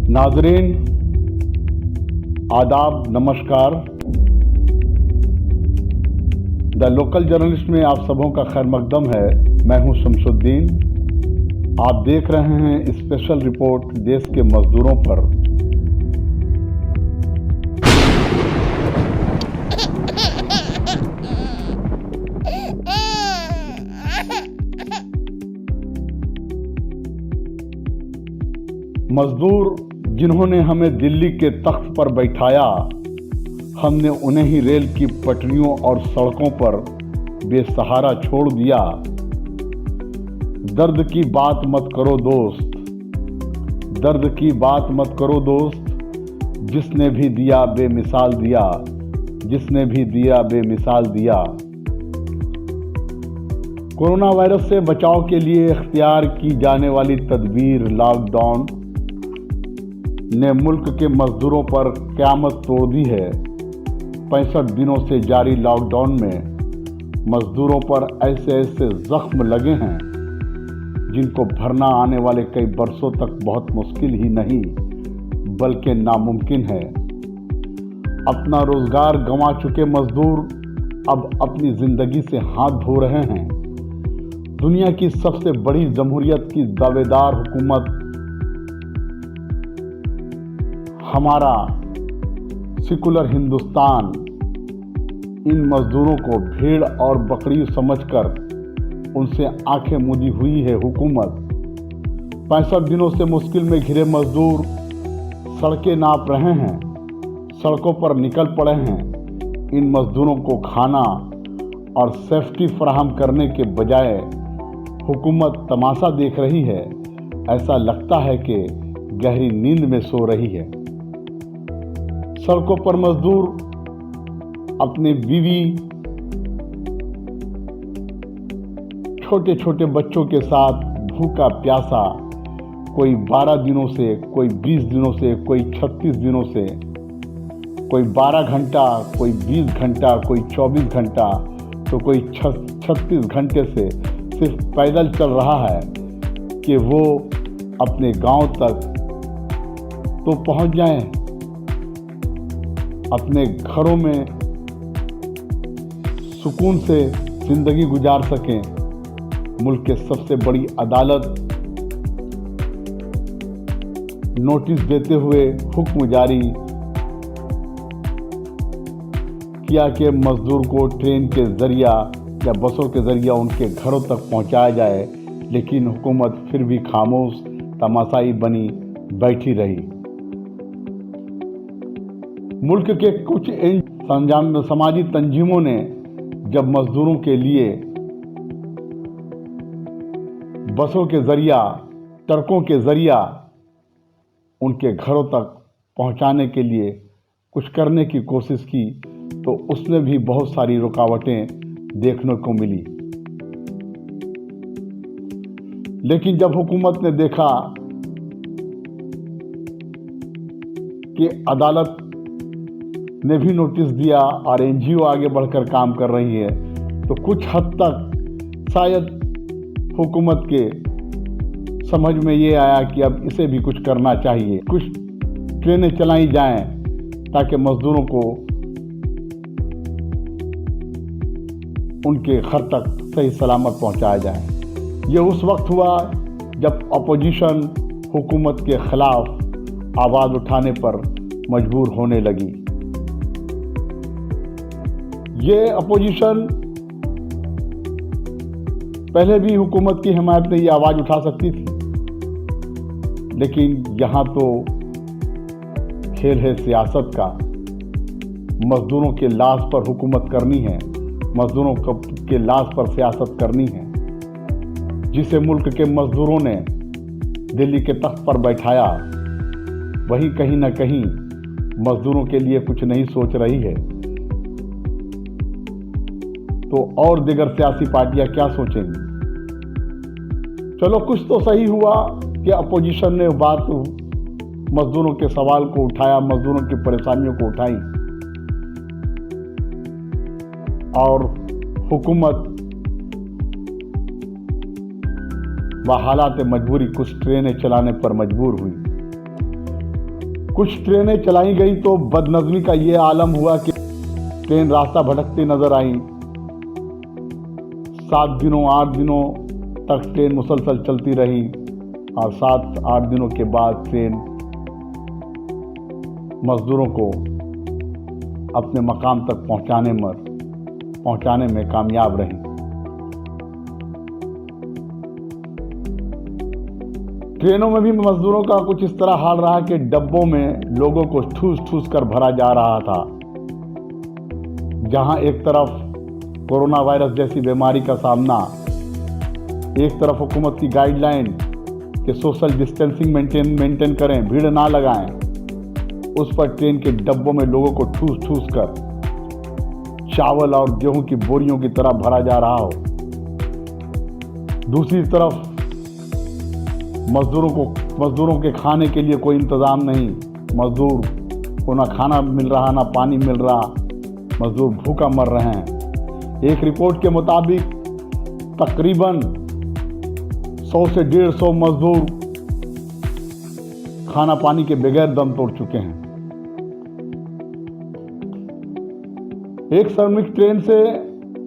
नाजरीन, आदाब, नमस्कार। द लोकल जर्नलिस्ट में आप सबों का खैर मकदम है। मैं हूं शमसुद्दीन। आप देख रहे हैं स्पेशल रिपोर्ट देश के मजदूरों पर। मजदूर जिन्होंने हमें दिल्ली के तख्त पर बैठाया, हमने उन्हें ही रेल की पटरियों और सड़कों पर बेसहारा छोड़ दिया। दर्द की बात मत करो दोस्त, दर्द की बात मत करो दोस्त, जिसने भी दिया बेमिसाल दिया, जिसने भी दिया बेमिसाल दिया। कोरोना वायरस से बचाव के लिए इख्तियार की जाने वाली तदबीर लॉकडाउन ने मुल्क के मजदूरों पर क़यामत तोड़ दी है। 65 दिनों से जारी लॉकडाउन में मजदूरों पर ऐसे ऐसे जख्म लगे हैं जिनको भरना आने वाले कई बरसों तक बहुत मुश्किल ही नहीं बल्कि नामुमकिन है। अपना रोजगार गंवा चुके मजदूर अब अपनी जिंदगी से हाथ धो रहे हैं। दुनिया की सबसे बड़ी जमहूरियत की दावेदार हुकूमत हमारा सेकुलर हिंदुस्तान इन मजदूरों को भेड़ और बकरी समझकर उनसे आंखें मूंदी हुई है। हुकूमत 65 दिनों से मुश्किल में घिरे मजदूर सड़कें नाप रहे हैं, सड़कों पर निकल पड़े हैं। इन मजदूरों को खाना और सेफ्टी फराहम करने के बजाय हुकूमत तमाशा देख रही है। ऐसा लगता है कि गहरी नींद में सो रही है। सड़कों पर मजदूर अपने बीवी, छोटे छोटे बच्चों के साथ भूखा प्यासा, कोई 12 दिनों से, कोई 20 दिनों से, कोई 36 दिनों से, कोई 12 घंटा, कोई 20 घंटा, कोई 24 घंटा, तो कोई 36 घंटे से सिर्फ पैदल चल रहा है कि वो अपने गांव तक तो पहुंच जाएं, अपने घरों में सुकून से जिंदगी गुजार सकें। मुल्क के सबसे बड़ी अदालत नोटिस देते हुए हुक्म जारी किया कि मजदूर को ट्रेन के जरिया या बसों के जरिया उनके घरों तक पहुंचाया जाए, लेकिन हुकूमत फिर भी खामोश तमाशाई बनी बैठी रही। मुल्क के कुछ समाजी तंजीमों ने जब मजदूरों के लिए बसों के जरिया, ट्रकों के जरिया उनके घरों तक पहुंचाने के लिए कुछ करने की कोशिश की, तो उसमें भी बहुत सारी रुकावटें देखने को मिली। लेकिन जब हुकूमत ने देखा कि अदालत ने भी नोटिस दिया और एनजीओ आगे बढ़कर काम कर रही है, तो कुछ हद तक शायद हुकूमत के समझ में ये आया कि अब इसे भी कुछ करना चाहिए। कुछ ट्रेनें चलाई जाएं ताकि मजदूरों को उनके घर तक सही सलामत पहुंचाया जाए। ये उस वक्त हुआ जब अपोजिशन हुकूमत के खिलाफ आवाज़ उठाने पर मजबूर होने लगी। ये अपोजिशन पहले भी हुकूमत की हिमायत में ये आवाज़ उठा सकती थी, लेकिन यहाँ तो खेल है सियासत का। मजदूरों के लाश पर हुकूमत करनी है, मजदूरों के लाश पर सियासत करनी है। जिसे मुल्क के मजदूरों ने दिल्ली के तख्त पर बैठाया, वही कहीं ना कहीं मजदूरों के लिए कुछ नहीं सोच रही है। तो और दीगर सियासी पार्टियां क्या सोचेंगी? चलो, कुछ तो सही हुआ कि अपोजिशन ने बात मजदूरों के सवाल को उठाया, मजदूरों की परेशानियों को उठाई और हुकूमत व हालात मजबूरी कुछ ट्रेनें चलाने पर मजबूर हुई। कुछ ट्रेनें चलाई गई तो बदनज़मी का ये आलम हुआ कि ट्रेन रास्ता भटकती नजर आई। 7 दिनों 8 दिनों तक ट्रेन मुसलसल चलती रही और 7-8 दिनों के बाद ट्रेन मजदूरों को अपने मकाम तक पहुंचाने में कामयाब रही। ट्रेनों में भी मजदूरों का कुछ इस तरह हाल रहा कि डब्बों में लोगों को ठूस ठूस कर भरा जा रहा था। जहां एक तरफ कोरोना वायरस जैसी बीमारी का सामना, एक तरफ हुकूमत की गाइडलाइन कि सोशल डिस्टेंसिंग मेंटेन करें, भीड़ ना लगाएं, उस पर ट्रेन के डब्बों में लोगों को ठूस ठूस कर चावल और गेहूं की बोरियों की तरह भरा जा रहा हो। दूसरी तरफ मजदूरों के खाने के लिए कोई इंतज़ाम नहीं। मजदूर को ना खाना मिल रहा, ना पानी मिल रहा, मजदूर भूखा मर रहे हैं। एक रिपोर्ट के मुताबिक तकरीबन 100 से 150 मजदूर खाना पानी के बगैर दम तोड़ चुके हैं। एक श्रमिक ट्रेन से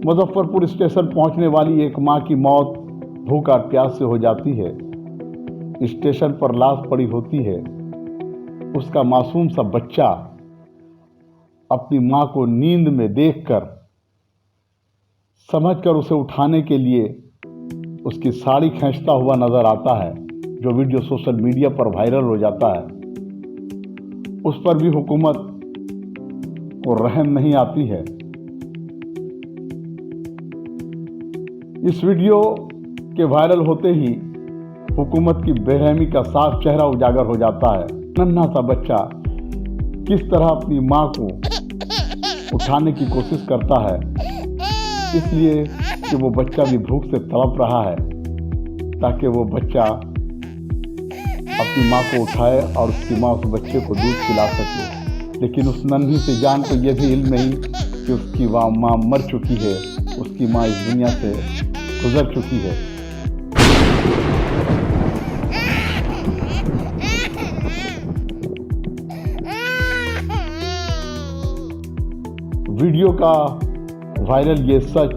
मुजफ्फरपुर स्टेशन पहुंचने वाली एक मां की मौत भूख और प्यास से हो जाती है। स्टेशन पर लाश पड़ी होती है। उसका मासूम सा बच्चा अपनी मां को नींद में देखकर, समझकर उसे उठाने के लिए उसकी साड़ी खींचता हुआ नजर आता है, जो वीडियो सोशल मीडिया पर वायरल हो जाता है। उस पर भी हुकूमत को रहम नहीं आती है। इस वीडियो के वायरल होते ही हुकूमत की बेरहमी का साफ चेहरा उजागर हो जाता है। नन्हा सा बच्चा किस तरह अपनी मां को उठाने की कोशिश करता है, इसलिए कि वो बच्चा भी भूख से तड़प रहा है, ताकि वो बच्चा अपनी मां को उठाए और उसकी मां उस बच्चे को दूध पिला सके। लेकिन उस नन्ही सी जान को यह भी इल्म नहीं कि उसकी मां मर चुकी है, उसकी मां इस दुनिया से गुजर चुकी है। वीडियो का वायरल ये सच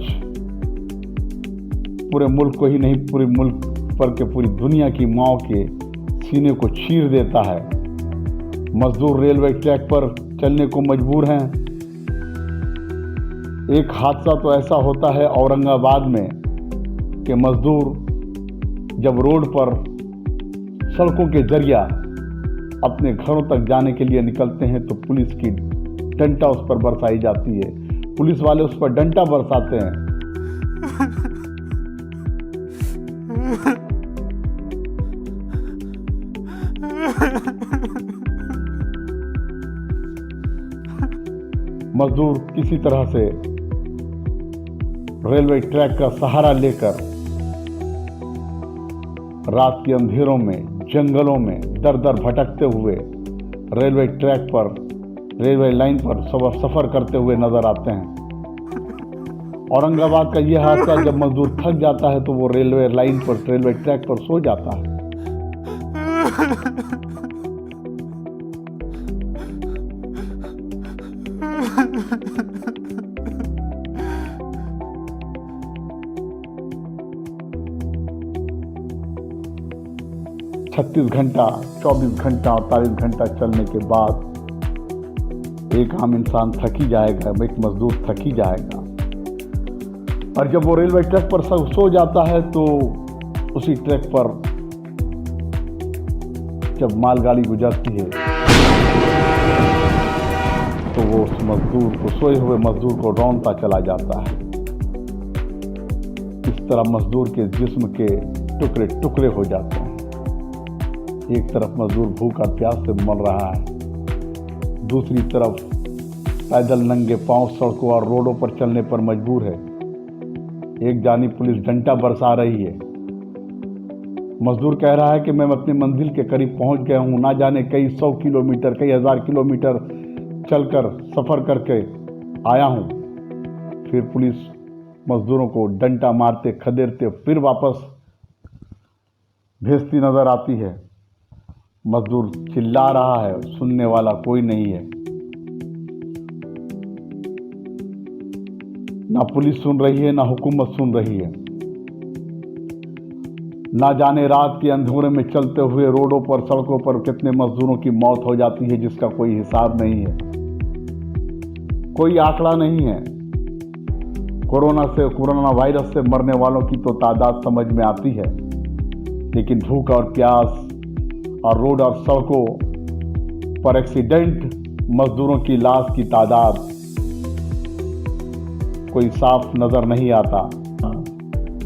पूरे मुल्क को ही नहीं, पूरे मुल्क पर के पूरी दुनिया की माओ के सीने को चीर देता है। मजदूर रेलवे ट्रैक पर चलने को मजबूर हैं। एक हादसा तो ऐसा होता है औरंगाबाद में कि मजदूर जब रोड पर सड़कों के जरिया अपने घरों तक जाने के लिए निकलते हैं तो पुलिस की डंडा उस पर बरसाई जाती है। पुलिस वाले उस पर डंडा बरसाते हैं। मजदूर किसी तरह से रेलवे ट्रैक का सहारा लेकर रात के अंधेरों में, जंगलों में दर दर भटकते हुए रेलवे ट्रैक पर, रेलवे लाइन पर सफर करते हुए नजर आते हैं। औरंगाबाद का यह हादसा, जब मजदूर थक जाता है तो वो रेलवे लाइन पर, रेलवे ट्रैक पर सो जाता है। 36 घंटा, 24 घंटा, 48 घंटा चलने के बाद एक आम इंसान थक ही जाएगा, एक मजदूर थक ही जाएगा। और जब वो रेलवे ट्रैक पर सो जाता है तो उसी ट्रैक पर जब मालगाड़ी गुजरती है तो वो उस मजदूर को, सोए हुए मजदूर को रौंदता चला जाता है। इस तरह मजदूर के जिस्म के टुकड़े टुकड़े हो जाते हैं। एक तरफ मजदूर भूख और प्यास से मर रहा है, दूसरी तरफ पैदल नंगे पांव सड़कों और रोडों पर चलने पर मजबूर है। एक जानी पुलिस डंडा बरसा रही है। मजदूर कह रहा है कि मैं अपनी मंजिल के करीब पहुंच गया हूं, ना जाने कई 100 किलोमीटर, कई 1000 किलोमीटर चलकर सफर करके आया हूं। फिर पुलिस मजदूरों को डंडा मारते, खदेड़ते फिर वापस भेजती नजर आती है। मजदूर चिल्ला रहा है, सुनने वाला कोई नहीं है। ना पुलिस सुन रही है, ना हुकूमत सुन रही है। ना जाने रात के अंधेरे में चलते हुए रोडों पर, सड़कों पर कितने मजदूरों की मौत हो जाती है, जिसका कोई हिसाब नहीं है, कोई आंकड़ा नहीं है। कोरोना वायरस से मरने वालों की तो तादाद समझ में आती है, लेकिन भूख और प्यास और रोड और सड़कों पर एक्सीडेंट मजदूरों की लाश की तादाद कोई साफ नजर नहीं आता।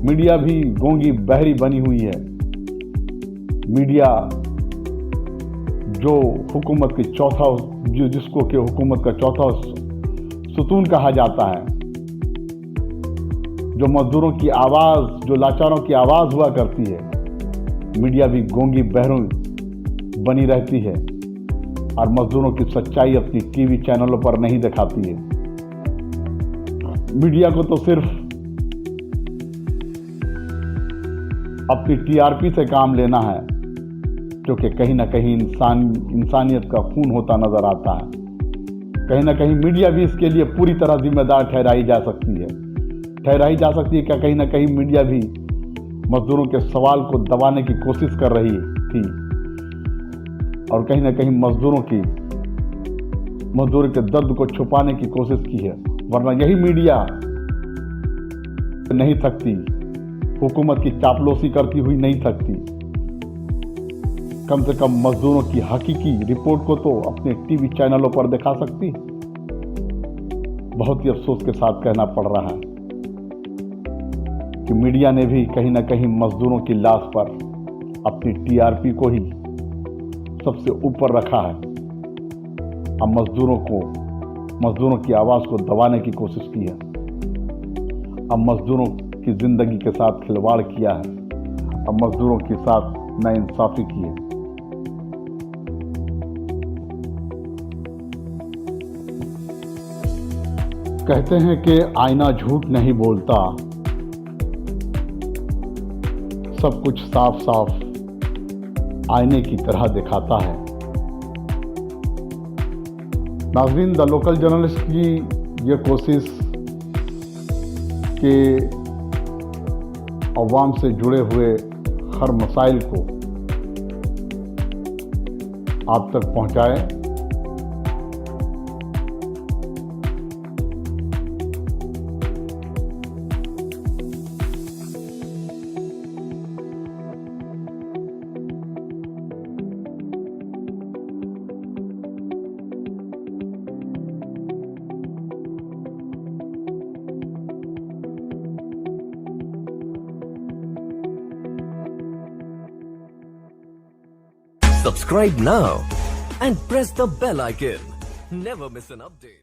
मीडिया भी गूंगी बहरी बनी हुई है। मीडिया जिसको कि हुकूमत का चौथा सुतून कहा जाता है, जो मजदूरों की आवाज, जो लाचारों की आवाज हुआ करती है, मीडिया भी गूंगी बहरों बनी रहती है और मजदूरों की सच्चाई अपनी टीवी चैनलों पर नहीं दिखाती है। मीडिया को तो सिर्फ अपनी टीआरपी से काम लेना है, क्योंकि कहीं ना कहीं इंसानियत का खून होता नजर आता है। कहीं ना कहीं मीडिया भी इसके लिए पूरी तरह जिम्मेदार ठहराई जा सकती है क्या कहीं ना कहीं मीडिया भी मजदूरों के सवाल को दबाने की कोशिश कर रही थी और कहीं ना कहीं मजदूरों के दर्द को छुपाने की कोशिश की है। वरना यही मीडिया नहीं थकती, हुकूमत की चापलूसी करती हुई नहीं थकती। कम से कम मजदूरों की हकीकी रिपोर्ट को तो अपने टीवी चैनलों पर दिखा सकती। बहुत ही अफसोस के साथ कहना पड़ रहा है कि मीडिया ने भी कहीं ना कहीं मजदूरों की लाश पर अपनी टीआरपी को ही सबसे ऊपर रखा है। अब मजदूरों की आवाज को दबाने की कोशिश की है। अब मजदूरों की जिंदगी के साथ खिलवाड़ किया है। अब मजदूरों के साथ नाइंसाफी की है। कहते हैं कि आईना झूठ नहीं बोलता, सब कुछ साफ साफ आईने की तरह दिखाता है। नाज़रीन, द लोकल जर्नलिस्ट की ये कोशिश कि अवाम से जुड़े हुए हर मसाइल को आप तक पहुंचाए। Subscribe now and press the bell icon. Never miss an update.